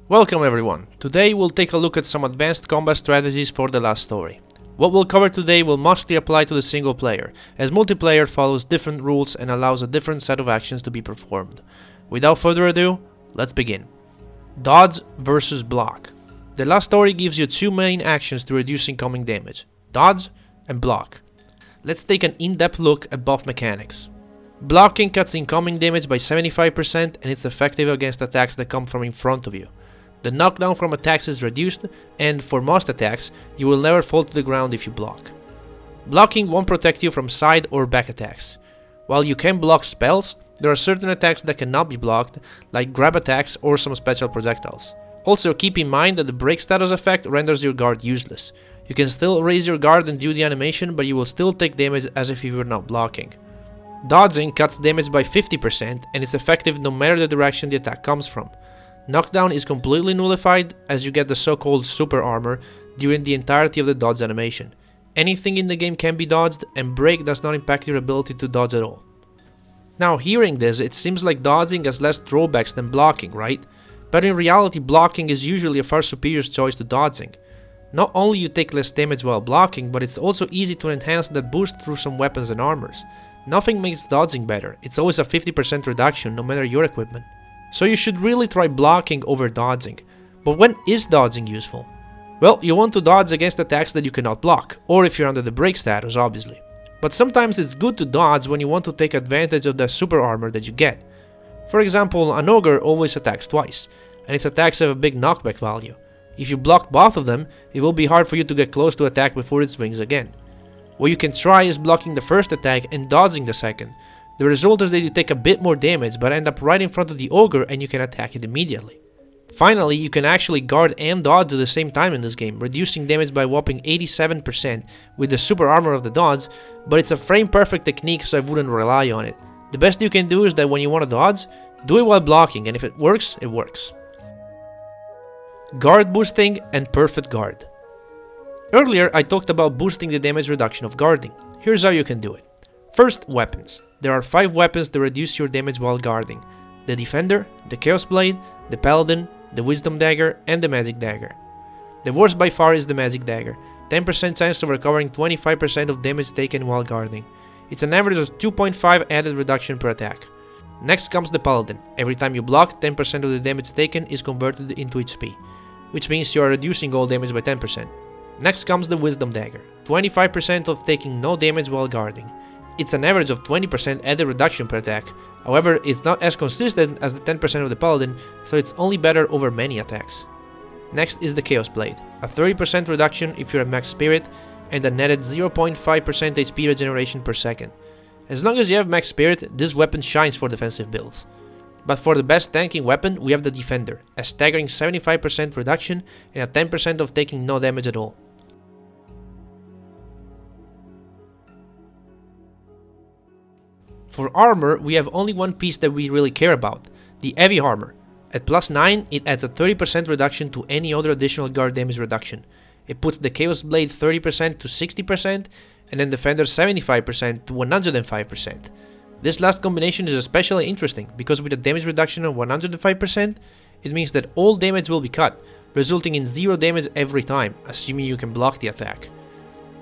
Welcome everyone. Today we'll take a look at some advanced combat strategies for the last story. What we'll cover today will mostly apply to the single player, as multiplayer follows different rules and allows a different set of actions to be performed. Without further ado, let's begin. Dodge versus block. The last story gives you two main actions to reduce incoming damage: dodge and block. Let's take an in-depth look at both mechanics. Blocking cuts incoming damage by 75% and it's effective against attacks that come from in front of you. The knockdown from attacks is reduced, and for most attacks, you will never fall to the ground if you block. Blocking won't protect you from side or back attacks. While you can block spells, there are certain attacks that cannot be blocked, like grab attacks or some special projectiles. Also, keep in mind that the break status effect renders your guard useless. You can still raise your guard and do the animation, but you will still take damage as if you were not blocking. Dodging cuts damage by 50% and is effective no matter the direction the attack comes from. Knockdown is completely nullified as you get the so-called super armor during the entirety of the dodge animation. Anything in the game can be dodged, and break does not impact your ability to dodge at all. Now, hearing this, it seems like dodging has less drawbacks than blocking, right? But in reality, blocking is usually a far superior choice to dodging. Not only you take less damage while blocking, but it's also easy to enhance that boost through some weapons and armors. Nothing makes dodging better, it's always a 50% reduction no matter your equipment. So you should really try blocking over dodging. But when is dodging useful? Well, you want to dodge against attacks that you cannot block, or if you're under the break status, obviously. But sometimes it's good to dodge when you want to take advantage of the super armor that you get. For example, an ogre always attacks twice, and its attacks have a big knockback value. If you block both of them, it will be hard for you to get close to attack before it swings again. What you can try is blocking the first attack and dodging the second. The result is that you take a bit more damage but end up right in front of the ogre and you can attack it immediately. Finally, you can actually guard and dodge at the same time in this game, reducing damage by a whopping 87% with the super armor of the dodge, but it's a frame perfect technique, so I wouldn't rely on it. The best you can do is that when you want to dodge, do it while blocking, and if it works, it works. Guard boosting and perfect guard. Earlier I talked about boosting the damage reduction of guarding. Here's how you can do it. First, weapons. There are 5 weapons that reduce your damage while guarding: the Defender, the Chaos Blade, the Paladin, the Wisdom Dagger, and the Magic Dagger. The worst by far is the Magic Dagger, 10% chance of recovering 25% of damage taken while guarding. It's an average of 2.5 added reduction per attack. Next comes the Paladin. Every time you block, 10% of the damage taken is converted into HP, which means you are reducing all damage by 10%. Next comes the Wisdom Dagger, 25% of taking no damage while guarding. It's an average of 20% added reduction per attack, however it's not as consistent as the 10% of the Paladin, so it's only better over many attacks. Next is the Chaos Blade, a 30% reduction if you're at max spirit, and a netted 0.5% HP regeneration per second. As long as you have max spirit, this weapon shines for defensive builds. But for the best tanking weapon, we have the Defender, a staggering 75% reduction and a 10% of taking no damage at all. For armor, we have only one piece that we really care about, the heavy armor. At plus 9, it adds a 30% reduction to any other additional guard damage reduction. It puts the Chaos Blade 30% to 60%, and then Defender 75% to 105%. This last combination is especially interesting, because with a damage reduction of 105%, it means that all damage will be cut, resulting in 0 damage every time, assuming you can block the attack.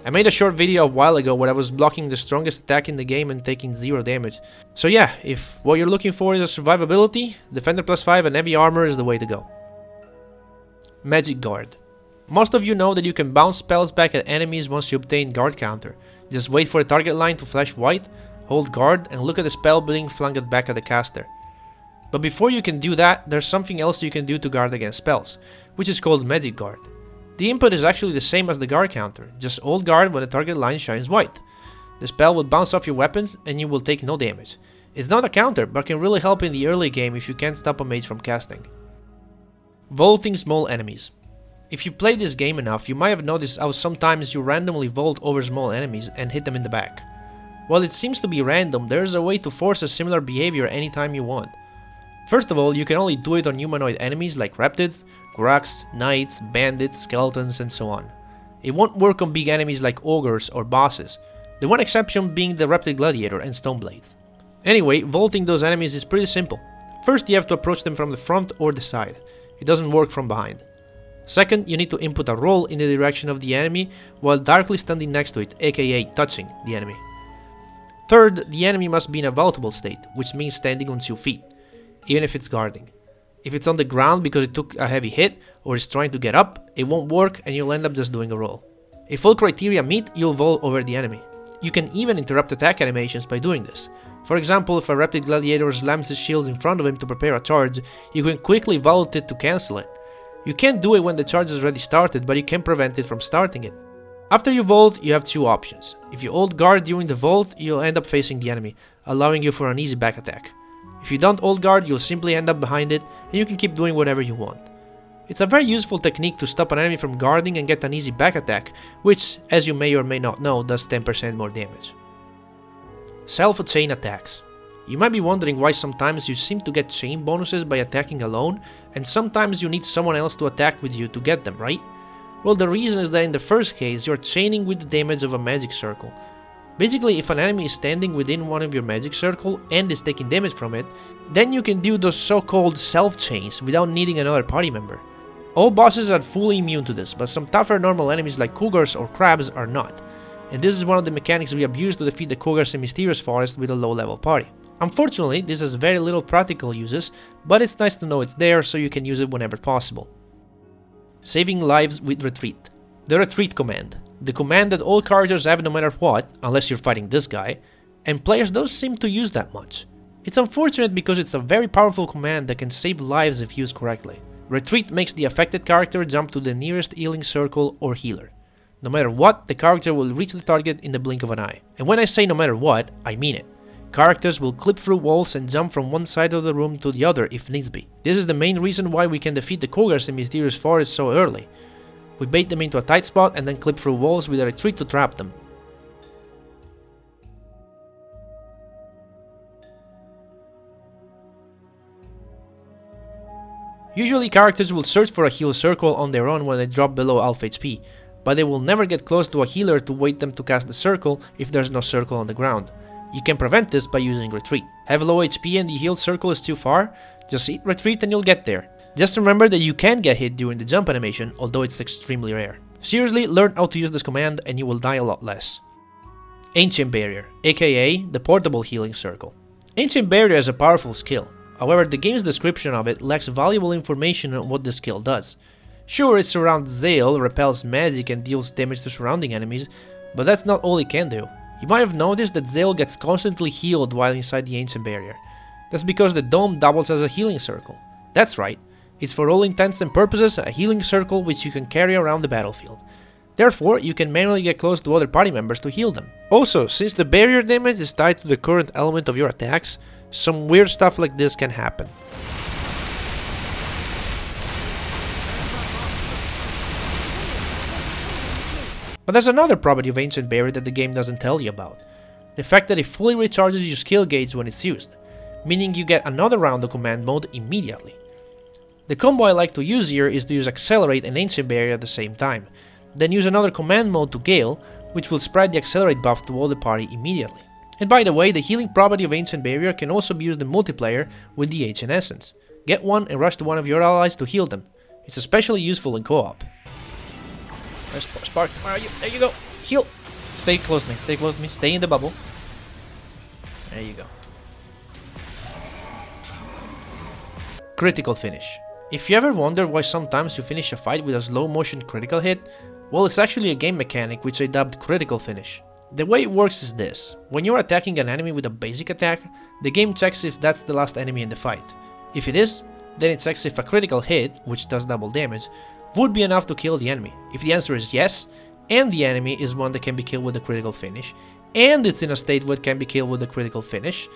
I made a short video a while ago where I was blocking the strongest attack in the game and taking 0 damage. So yeah, if what you're looking for is a survivability, Defender plus 5 and heavy armor is the way to go. Magic Guard. Most of you know that you can bounce spells back at enemies once you obtain guard counter. Just wait for the target line to flash white, hold guard, and look at the spell being flung back at the caster. But before you can do that, there's something else you can do to guard against spells, which is called Magic Guard. The input is actually the same as the guard counter, just hold guard when the target line shines white. The spell will bounce off your weapons and you will take no damage. It's not a counter, but can really help in the early game if you can't stop a mage from casting. Vaulting small enemies. If you play this game enough, you might have noticed how sometimes you randomly vault over small enemies and hit them in the back. While it seems to be random, there is a way to force a similar behavior anytime you want. First of all, you can only do it on humanoid enemies like Reptids, Gruks, Knights, Bandits, Skeletons, and so on. It won't work on big enemies like Ogres or bosses, the one exception being the Reptid Gladiator and Stoneblades. Anyway, vaulting those enemies is pretty simple. First you have to approach them from the front or the side. It doesn't work from behind. Second, you need to input a roll in the direction of the enemy while directly standing next to it, aka touching the enemy. Third, the enemy must be in a vaultable state, which means standing on 2 feet, even if it's guarding. If it's on the ground because it took a heavy hit or is trying to get up, it won't work and you'll end up just doing a roll. If all criteria meet, you'll vault over the enemy. You can even interrupt attack animations by doing this. For example, if a Reptile Gladiator slams his shield in front of him to prepare a charge, you can quickly vault it to cancel it. You can't do it when the charge is already started, but you can prevent it from starting it. After you vault, you have 2 options. If you hold guard during the vault, you'll end up facing the enemy, allowing you for an easy back attack. If you don't hold guard, you'll simply end up behind it, and you can keep doing whatever you want. It's a very useful technique to stop an enemy from guarding and get an easy back attack, which, as you may or may not know, does 10% more damage. Self-chain attacks. You might be wondering why sometimes you seem to get chain bonuses by attacking alone, and sometimes you need someone else to attack with you to get them, right? Well, the reason is that in the first case, you're chaining with the damage of a magic circle. Basically, if an enemy is standing within one of your magic circle and is taking damage from it, then you can do those so-called self-chains without needing another party member. All bosses are fully immune to this, but some tougher normal enemies like cougars or crabs are not. And this is one of the mechanics we abuse to defeat the cougars in Mysterious Forest with a low-level party. Unfortunately, this has very little practical uses, but it's nice to know it's there so you can use it whenever possible. Saving lives with retreat. The retreat command. The command that all characters have no matter what, unless you're fighting this guy, and players don't seem to use that much. It's unfortunate because it's a very powerful command that can save lives if used correctly. Retreat makes the affected character jump to the nearest healing circle or healer. No matter what, the character will reach the target in the blink of an eye. And when I say no matter what, I mean it. Characters will clip through walls and jump from one side of the room to the other if needs be. This is the main reason why we can defeat the cougars in Mysterious Forest so early. We bait them into a tight spot and then clip through walls with a retreat to trap them. Usually characters will search for a heal circle on their own when they drop below half HP, but they will never get close to a healer to wait them to cast the circle if there's no circle on the ground. You can prevent this by using retreat. Have low HP and the healed circle is too far? Just hit retreat and you'll get there. Just remember that you can get hit during the jump animation, although it's extremely rare. Seriously, learn how to use this command and you will die a lot less. Ancient Barrier, aka the portable healing circle. Ancient Barrier is a powerful skill. However, the game's description of it lacks valuable information on what the skill does. Sure, it surrounds Zale, repels magic and deals damage to surrounding enemies, but that's not all it can do. You might have noticed that Zale gets constantly healed while inside the Ancient Barrier. That's because the dome doubles as a healing circle. That's right, it's for all intents and purposes a healing circle which you can carry around the battlefield. Therefore, you can manually get close to other party members to heal them. Also, since the barrier damage is tied to the current element of your attacks, some weird stuff like this can happen. But there's another property of Ancient Barrier that the game doesn't tell you about. The fact that it fully recharges your skill gauge when it's used, meaning you get another round of command mode immediately. The combo I like to use here is to use Accelerate and Ancient Barrier at the same time, then use another command mode to Gale, which will spread the Accelerate buff to all the party immediately. And by the way, the healing property of Ancient Barrier can also be used in multiplayer with the Ancient Essence. Get one and rush to one of your allies to heal them. It's especially useful in co-op. Spark, where are you? There you go! Heal! Stay close to me, stay in the bubble. There you go. Critical finish. If you ever wonder why sometimes you finish a fight with a slow motion critical hit, well, it's actually a game mechanic which I dubbed critical finish. The way it works is this: when you're attacking an enemy with a basic attack, the game checks if that's the last enemy in the fight. If it is, then it checks if a critical hit, which does double damage, would be enough to kill the enemy. If the answer is yes, and the enemy is one that can be killed with a critical finish, and it's in a state where it can be killed with a critical finish,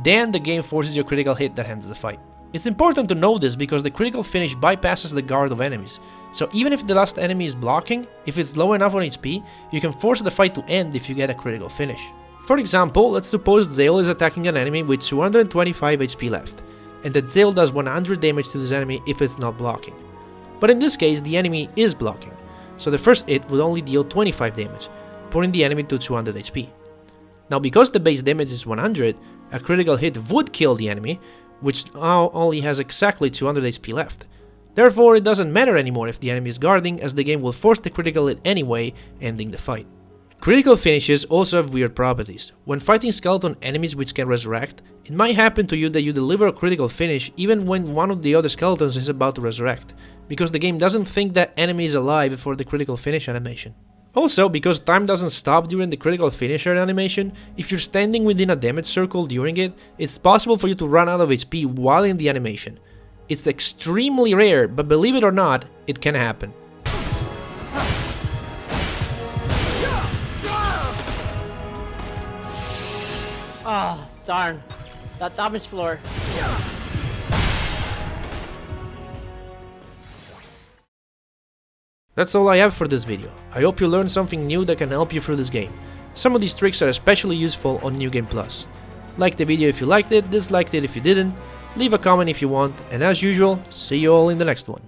then the game forces your critical hit that ends the fight. It's important to know this because the critical finish bypasses the guard of enemies, so even if the last enemy is blocking, if it's low enough on HP, you can force the fight to end if you get a critical finish. For example, let's suppose Zale is attacking an enemy with 225 HP left, and that Zale does 100 damage to this enemy if it's not blocking. But in this case, the enemy is blocking, so the first hit would only deal 25 damage, putting the enemy to 200 HP. Now because the base damage is 100, a critical hit would kill the enemy, which now only has exactly 200 HP left. Therefore, it doesn't matter anymore if the enemy is guarding, as the game will force the critical hit anyway, ending the fight. Critical finishes also have weird properties. When fighting skeleton enemies which can resurrect, it might happen to you that you deliver a critical finish even when one of the other skeletons is about to resurrect, because the game doesn't think that enemy is alive before the critical finish animation. Also, because time doesn't stop during the critical finisher animation, if you're standing within a damage circle during it, it's possible for you to run out of HP while in the animation. It's extremely rare, but believe it or not, it can happen. Oh, darn. That damage floor. That's all I have for this video. I hope you learned something new that can help you through this game. Some of these tricks are especially useful on New Game Plus. Like the video if you liked it, disliked it if you didn't, leave a comment if you want, and as usual, see you all in the next one.